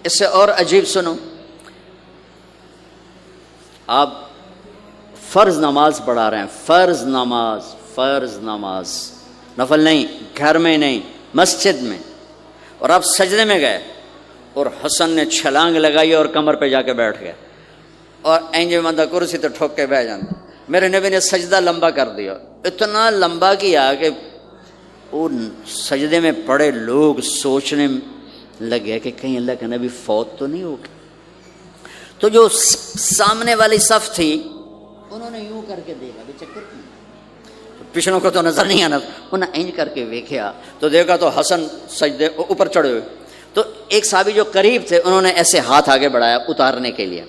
اس سے اور عجیب سنو، آپ فرض نماز پڑھا رہے ہیں، فرض نماز، نفل نہیں، گھر میں نہیں، مسجد میں، اور آپ سجدے میں گئے اور حسن نے چھلانگ لگائی اور کمر پہ جا کے بیٹھ گئے، اور اینج بندہ کرسی تو ٹھوک کے بیٹھ جاتا. میرے نبی نے سجدہ لمبا کر دیا، اتنا لمبا کیا کہ ان سجدے میں پڑے لوگ سوچنے لگے کہ کہیں اللہ کا نبی فوت تو نہیں ہو گیا. تو جو سامنے والی صف تھی انہوں نے یوں کر کے دیکھا، بھی چکر کیوں، پچھلوں کو تو نظر نہیں آنا، انہوں نے اینج کر کے دیکھا تو دیکھا تو حسن سجدے اوپر چڑھے ہوئے. تو ایک صحابی جو قریب تھے انہوں نے ایسے ہاتھ آگے بڑھایا اتارنے کے لیے،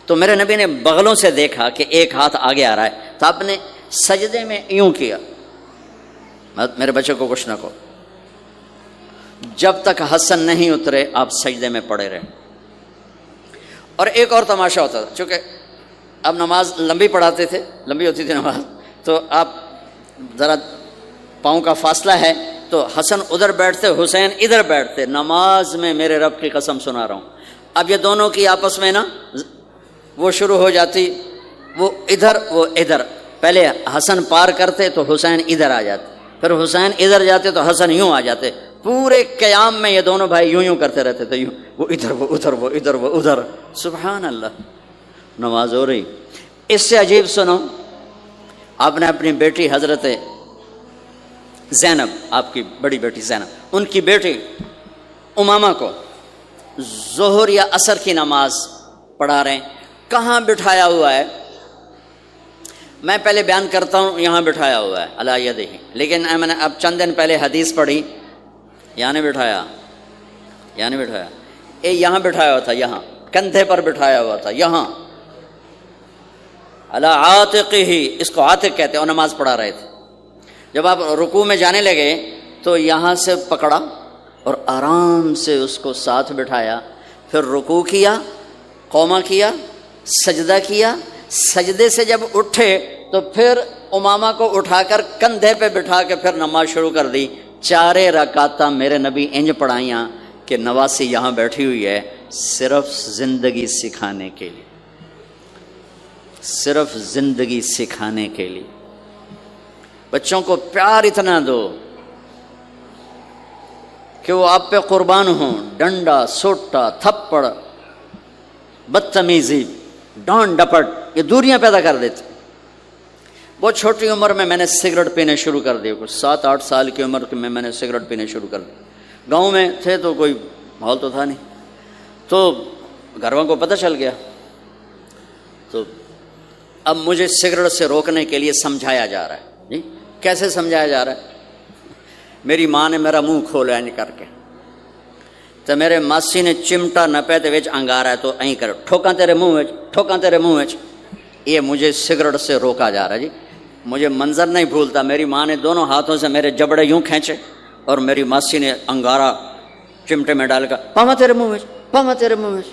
تو میرے نبی نے بغلوں سے دیکھا کہ ایک ہاتھ آگے آ رہا ہے، تو آپ نے سجدے میں یوں کیا، میرے بچے کو کچھ نہ کہو. جب تک حسن نہیں اترے آپ سجدے میں پڑے رہے. اور ایک اور تماشا ہوتا تھا، چونکہ اب نماز لمبی پڑھاتے تھے، لمبی ہوتی تھی نماز، تو آپ ذرا پاؤں کا فاصلہ ہے، تو حسن ادھر بیٹھتے، حسین ادھر بیٹھتے. نماز میں میرے رب کی قسم سنا رہا ہوں، اب یہ دونوں کی آپس میں نا وہ شروع ہو جاتی وہ ادھر. پہلے حسن پار کرتے تو حسین ادھر آ جاتے, پھر حسین ادھر جاتے تو حسن یوں آ جاتے. پورے قیام میں یہ دونوں بھائی یوں کرتے رہتے تھے, یوں, وہ ادھر وہ ادھر, وہ ادھر وہ ادھر. سبحان اللہ, نماز ہو رہی. اس سے عجیب سنو, آپ نے اپنی بیٹی حضرت زینب, آپ کی بڑی بیٹی زینب, ان کی بیٹی امامہ کو ظہر یا عصر کی نماز پڑھا رہے ہیں. کہاں بٹھایا ہوا ہے؟ میں پہلے بیان کرتا ہوں, یہاں بٹھایا ہوا ہے علی یدہ, لیکن میں نے اب چند دن پہلے حدیث پڑھی, یہاں نہیں بٹھایا, یہاں بٹھایا ہوا تھا, یہاں کندھے پر بٹھایا ہوا تھا, یہاں علی عاتقہ, اس کو عاتق کہتے ہیں, اور نماز پڑھا رہے تھے. جب آپ رکوع میں جانے لگے تو یہاں سے پکڑا اور آرام سے اس کو ساتھ بٹھایا, پھر رکوع کیا, قومہ کیا, سجدہ کیا, سجدے سے جب اٹھے تو پھر امامہ کو اٹھا کر کندھے پہ بٹھا کے پھر نماز شروع کر دی. 4 رکعتاں میرے نبی انج پڑھائیاں کہ نواسی یہاں بیٹھی ہوئی ہے صرف زندگی سکھانے کے لیے, صرف زندگی سکھانے کے لیے. بچوں کو پیار اتنا دو کہ وہ آپ پہ قربان ہوں. ڈنڈا, سوٹا, تھپڑ, بدتمیزی, ڈانٹ ڈپٹ, یہ دوریاں پیدا کر دیتے. بہت چھوٹی عمر میں نے سگریٹ پینے شروع کر دیے, کچھ 7-8 سال کی عمر میں نے سگریٹ پینے شروع کر دی. گاؤں میں تھے تو کوئی ماحول تو تھا نہیں, تو گھر والوں کو پتہ چل گیا. تو اب مجھے سگریٹ سے روکنے کے لیے سمجھایا جا رہا ہے. جی کیسے سمجھایا جا رہا ہے؟ میری ماں نے میرا منہ کھولا ہے کر کے, تو میرے ماسی نے چمٹا نپے تے وچ انگارا ہے تو این کر ٹھوکاں تیرے منہ وچ, ٹھوکاں تیرے منہ وچ. یہ مجھے سگریٹ سے روکا جا رہا ہے. جی مجھے منظر نہیں بھولتا, میری ماں نے دونوں ہاتھوں سے میرے جبڑے یوں کھینچے اور میری ماسی نے انگارا چمٹے میں ڈال کر, پاما تیرے منہ وچ, پاما تیرے منہ وچ,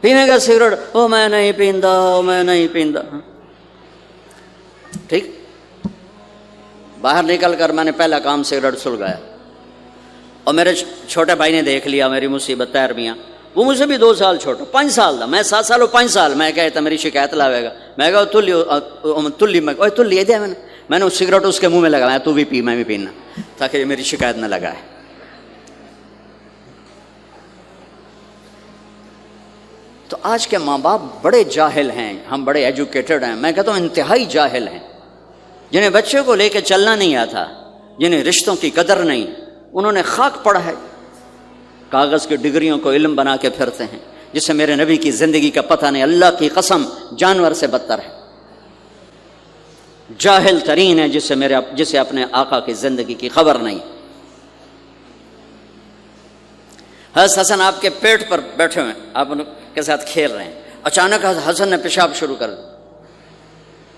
پینے گا سگریٹ؟ او میں نہیں پیندا, میں نہیں پیندا. ٹھیک, باہر نکل کر میں نے پہلا کام سگریٹ سلگایا, اور میرے چھوٹے بھائی نے دیکھ لیا میری مصیبت. تیر میاں, وہ مجھ سے بھی 2 سال چھوٹا, 5 سال تھا, میں 7 سال, وہ 5 سال. میں کہتا میری شکایت لاوے گا, میں کہا تلی دیا میں نے سگریٹ اس کے منہ میں لگایا, تو بھی پی, میں بھی پینا, تاکہ میری شکایت نہ لگائے. تو آج کے ماں باپ بڑے جاہل ہیں, ہم بڑے ایجوکیٹڈ ہیں, میں کہتا ہوں انتہائی جاہل ہیں, جنہیں بچے کو لے کے چلنا نہیں آتا, جنہیں رشتوں کی قدر نہیں. انہوں نے خاک پڑھا ہے, کاغذ کی ڈگریوں کو علم بنا کے پھرتے ہیں, جس سے میرے نبی کی زندگی کا پتہ نہیں. اللہ کی قسم جانور سے بدتر ہے, جاہل ترین ہے, جسے اپنے آقا کی زندگی کی خبر نہیں. حضرت حسن آپ کے پیٹ پر بیٹھے ہوئے, آپ ان کے ساتھ کھیل رہے ہیں. اچانک حسن نے پیشاب شروع کر دیا.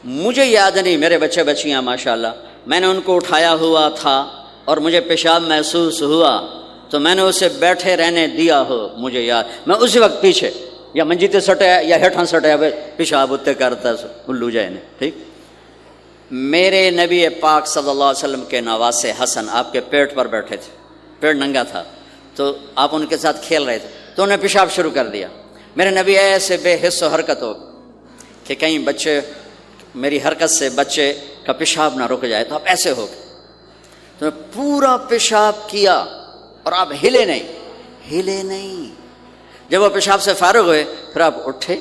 مجھے یاد نہیں, میرے بچے بچیاں ماشاءاللہ, میں نے ان کو اٹھایا ہوا تھا اور مجھے پیشاب محسوس ہوا تو میں نے اسے بیٹھے رہنے دیا ہو. مجھے یاد, میں اسی وقت پیچھے یا منجی تے سٹیا یا ہیٹھاں سٹیا پیشاب اتنے کرتا الو جائے نے. ٹھیک, میرے نبی پاک صلی اللہ علیہ وسلم کے نواسے حسن آپ کے پیٹ پر بیٹھے تھے, پیٹ ننگا تھا, تو آپ ان کے ساتھ کھیل رہے تھے, تو انہیں پیشاب شروع کر دیا. میرے نبی ایسے بے حس و حرکت ہو کہ کہیں بچے میری حرکت سے بچے کا پیشاب نہ رک جائے, تو آپ ایسے ہو گئے. تو پورا پیشاب کیا اور آپ ہلے نہیں. جب وہ پیشاب سے فارغ ہوئے پھر آپ اٹھے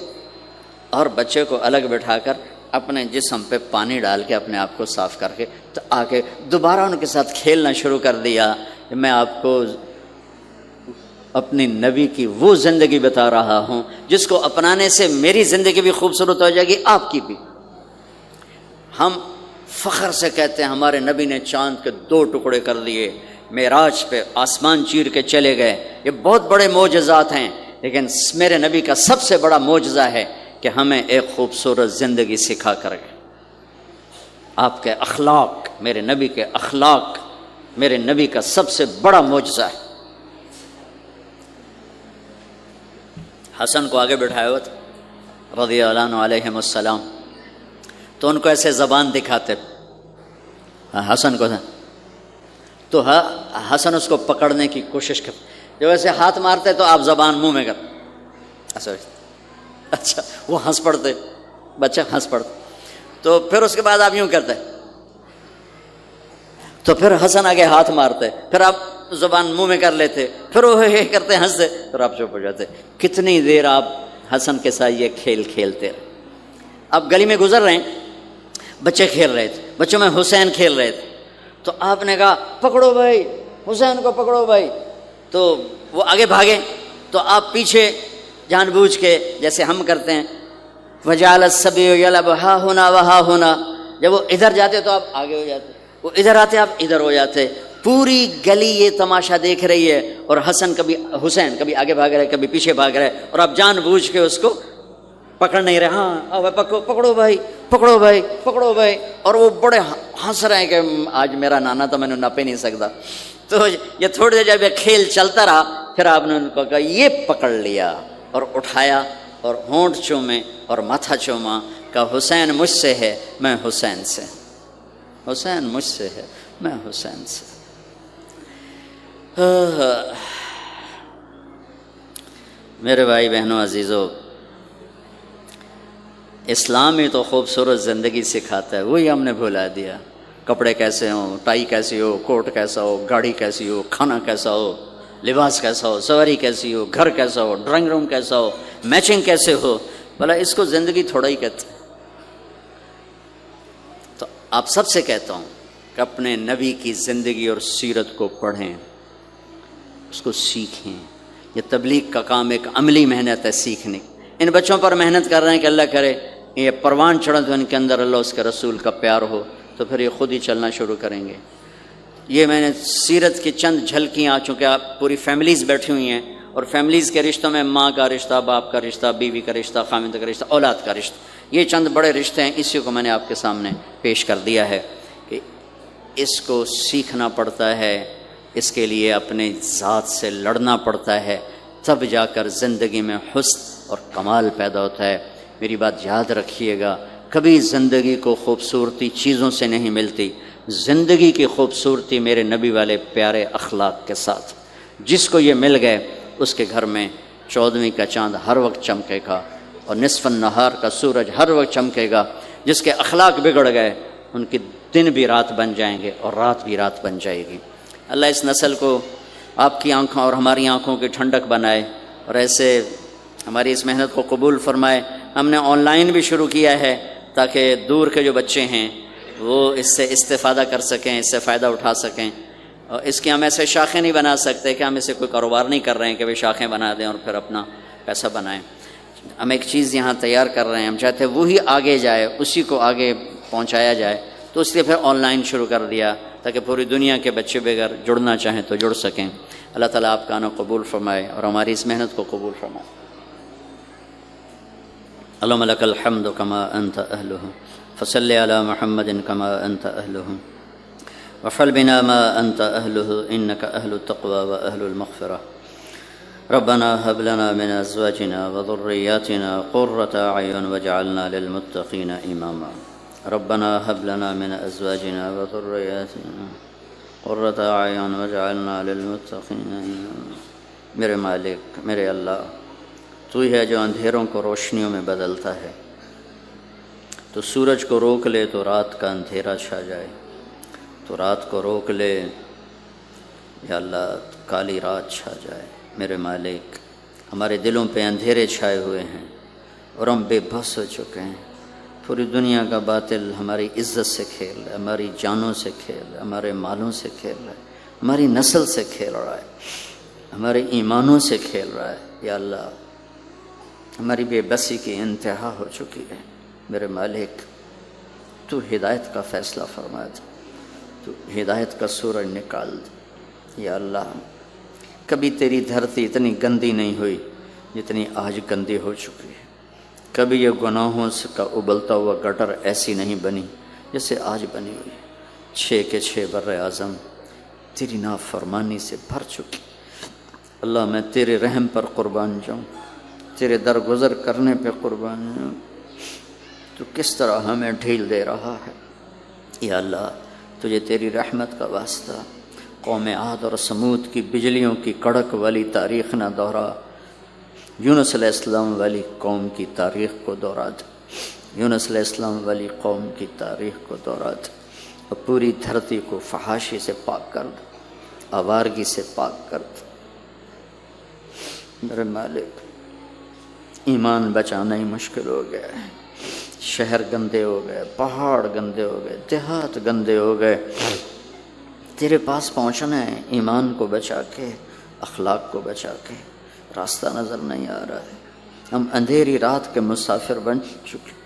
اور بچے کو الگ بٹھا کر اپنے جسم پہ پانی ڈال کے اپنے آپ کو صاف کر کے تو آ کے دوبارہ ان کے ساتھ کھیلنا شروع کر دیا. میں آپ کو اپنی نبی کی وہ زندگی بتا رہا ہوں جس کو اپنانے سے میری زندگی بھی خوبصورت ہو جائے گی, آپ کی بھی. ہم فخر سے کہتے ہیں ہمارے نبی نے چاند کے 2 ٹکڑے کر دیے, معراج پہ آسمان چیر کے چلے گئے. یہ بہت بڑے معجزات ہیں, لیکن میرے نبی کا سب سے بڑا معجزہ ہے کہ ہمیں ایک خوبصورت زندگی سکھا کر گئے. آپ کے اخلاق, میرے نبی کے اخلاق میرے نبی کا سب سے بڑا معجزہ ہے. حسن کو آگے بٹھایا ہوا تھا رضی اللہ عنہ علیہم السلام, تو ان کو ایسے زبان دکھاتے حسن کو, تو حسن اس کو پکڑنے کی کوشش کرتے, جب ایسے ہاتھ مارتے تو آپ زبان منہ میں کرتے. اچھا وہ ہنس پڑتے, بچہ ہنس پڑتا. تو پھر اس کے بعد آپ یوں کرتے تو پھر حسن آگے ہاتھ مارتے, پھر آپ زبان منہ میں کر لیتے, پھر وہ کرتے ہنستے, پھر آپ چپ ہو جاتے. کتنی دیر آپ حسن کے ساتھ یہ کھیل کھیلتے رہے. آپ گلی میں گزر رہے ہیں, بچے کھیل رہے تھے, بچوں میں حسین کھیل رہے تھے, تو آپ نے کہا پکڑو بھائی حسین کو, پکڑو بھائی. تو وہ آگے بھاگے, تو آپ پیچھے جان بوجھ کے جیسے ہم کرتے ہیں وجعل الصبی یلعب ہا ہونا وہا ہونا, جب وہ ادھر جاتے تو آپ آگے ہو جاتے, وہ ادھر آتے آپ ادھر ہو جاتے. پوری گلی یہ تماشا دیکھ رہی ہے, اور حسین کبھی آگے بھاگ رہے کبھی پیچھے بھاگ رہے, اور آپ جان بوجھ کے اس کو پکڑ نہیں رہے. ہاں پکڑو بھائی, پکڑو بھائی, پکڑو بھائی. اور وہ بڑے ہنس رہے ہیں کہ آج میرا نانا تو میں نے نپ ہی نہیں سکتا. تو یہ تھوڑی دیر جب یہ کھیل چلتا رہا, پھر آپ نے ان کو کہا یہ پکڑ لیا, اور اٹھایا اور ہونٹ چومے اور ماتھا چوما, کہ حسین مجھ سے ہے میں حسین سے, حسین مجھ سے ہے میں حسین سے. میرے بھائی بہنوں عزیزو, اسلام ہی تو خوبصورت زندگی سکھاتا ہے, وہی ہم نے بھلا دیا. کپڑے کیسے ہوں, ٹائی کیسی ہو, کوٹ کیسا ہو, گاڑی کیسی ہو, کھانا کیسا ہو, لباس کیسا ہو, سواری کیسی ہو, گھر کیسا ہو, ڈرائنگ روم کیسا ہو, میچنگ کیسے ہو, بھلا اس کو زندگی تھوڑا ہی کہتے. تو آپ سب سے کہتا ہوں کہ اپنے نبی کی زندگی اور سیرت کو پڑھیں, اس کو سیکھیں. یہ تبلیغ کا کام ایک عملی محنت ہے سیکھنے. ان بچوں پر محنت کر رہے ہیں کہ اللہ کرے یہ پروان چڑھے تو ان کے اندر اللہ اس کے رسول کا پیار ہو, تو پھر یہ خود ہی چلنا شروع کریں گے. یہ میں نے سیرت کی چند جھلکیاں, چونکہ آپ پوری فیملیز بیٹھی ہوئی ہیں, اور فیملیز کے رشتوں میں ماں کا رشتہ, باپ کا رشتہ, بیوی کا رشتہ, خاوند کا رشتہ, اولاد کا رشتہ, یہ چند بڑے رشتے ہیں. اسی کو میں نے آپ کے سامنے پیش کر دیا ہے کہ اس کو سیکھنا پڑتا ہے, اس کے لیے اپنے ذات سے لڑنا پڑتا ہے, تب جا کر زندگی میں حسن اور کمال پیدا ہوتا ہے. میری بات یاد رکھیے گا, کبھی زندگی کو خوبصورتی چیزوں سے نہیں ملتی, زندگی کی خوبصورتی میرے نبی والے پیارے اخلاق کے ساتھ. جس کو یہ مل گئے اس کے گھر میں 14ویں کا چاند ہر وقت چمکے گا, اور نصف النہار کا سورج ہر وقت چمکے گا. جس کے اخلاق بگڑ گئے ان کے دن بھی رات بن جائیں گے اور رات بھی رات بن جائے گی. اللہ اس نسل کو آپ کی آنکھوں اور ہماری آنکھوں کی ٹھنڈک بنائے, اور ایسے ہماری اس محنت کو قبول فرمائے. ہم نے آن لائن بھی شروع کیا ہے تاکہ دور کے جو بچے ہیں وہ اس سے استفادہ کر سکیں, اس سے فائدہ اٹھا سکیں. اور اس کی ہم ایسے شاخیں نہیں بنا سکتے کہ ہم اسے کوئی کاروبار نہیں کر رہے ہیں کہ وہ شاخیں بنا دیں اور پھر اپنا پیسہ بنائیں. ہم ایک چیز یہاں تیار کر رہے ہیں, ہم چاہتے ہیں وہی آگے جائے, اسی کو آگے پہنچایا جائے. تو اس لیے پھر آن لائن شروع کر دیا تاکہ پوری دنیا کے بچے بغیر جڑنا چاہیں تو جڑ سکیں. اللہ تعالیٰ آپ کا آنا قبول فرمائے اور ہماری اس محنت کو قبول فرمائے. اللہم لک الحمد کما انت اہلہ فصلی علی محمد کما انت اہلہ وفعل بنا ما انت اہلہ انک اہل التقوی و اہل المغفرہ. ربنا هب لنا من ازواجنا وذرياتنا قرة اعین واجعلنا للمتقین اماما. ربنا هب لنا من ازواجنا وذرياتنا قرة اعین واجعلنا للمتقین اماما. میرے مالک, میرے اللہ, تو ہی ہے جو اندھیروں کو روشنیوں میں بدلتا ہے. تو سورج کو روک لے تو رات کا اندھیرا چھا جائے, تو رات کو روک لے یا اللہ کالی رات چھا جائے. میرے مالک, ہمارے دلوں پہ اندھیرے چھائے ہوئے ہیں اور ہم بے بس ہو چکے ہیں. پوری دنیا کا باطل ہماری عزت سے کھیل رہا ہے, ہماری جانوں سے کھیل رہا ہے, ہمارے مالوں سے کھیل رہا ہے, ہماری نسل سے کھیل رہا ہے, ہمارے ایمانوں سے کھیل رہا ہے. یا اللہ ہماری بے بسی کی انتہا ہو چکی ہے. میرے مالک, تو ہدایت کا فیصلہ فرما دے, تو ہدایت کا سورج نکال دے. یا اللہ کبھی تیری دھرتی اتنی گندی نہیں ہوئی جتنی آج گندی ہو چکی ہے. کبھی یہ گناہوں کا ابلتا ہوا گٹر ایسی نہیں بنی جیسے آج بنی ہوئی. 6 کے 6 بر اعظم تیری نافرمانی سے بھر چکی. اللہ میں تیرے رحم پر قربان جاؤں, تیرے درگزر کرنے پہ قربان جاؤں. تو کس طرح ہمیں ڈھیل دے رہا ہے. یا اللہ تجھے تیری رحمت کا واسطہ قوم عاد اور سمود کی بجلیوں کی کڑک والی تاریخ نہ دہرا, یونس علیہ السلام والی قوم کی تاریخ کو دہرا دے. یونس علیہ السلام والی قوم کی تاریخ کو دوہراتے اور پوری دھرتی کو فحاشی سے پاک کر دو، آوارگی سے پاک کر دو۔ میرے مالک، ایمان بچانا ہی مشکل ہو گیا ہے، شہر گندے ہو گئے، پہاڑ گندے ہو گئے، دیہات گندے ہو گئے۔ تیرے پاس پہنچنا ہے ایمان کو بچا کے، اخلاق کو بچا کے، راستہ نظر نہیں آ رہا ہے۔ ہم اندھیری رات کے مسافر بن چکے،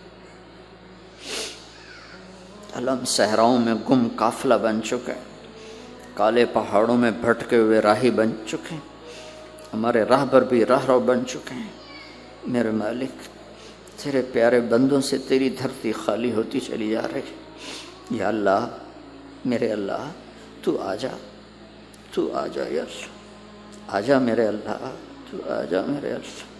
ہم صحراؤں میں گم قافلہ بن چکے، کالے پہاڑوں میں بھٹکے ہوئے راہی بن چکے، ہمارے راہبر بھی راہرو بن چکے ہیں۔ میرے مالک، تیرے پیارے بندوں سے تیری دھرتی خالی ہوتی چلی جا رہی۔ یا اللہ، میرے اللہ، تو آ جا، تو آ جا یا اللہ، آ جا میرے اللہ، تو آ جا میرے اللہ۔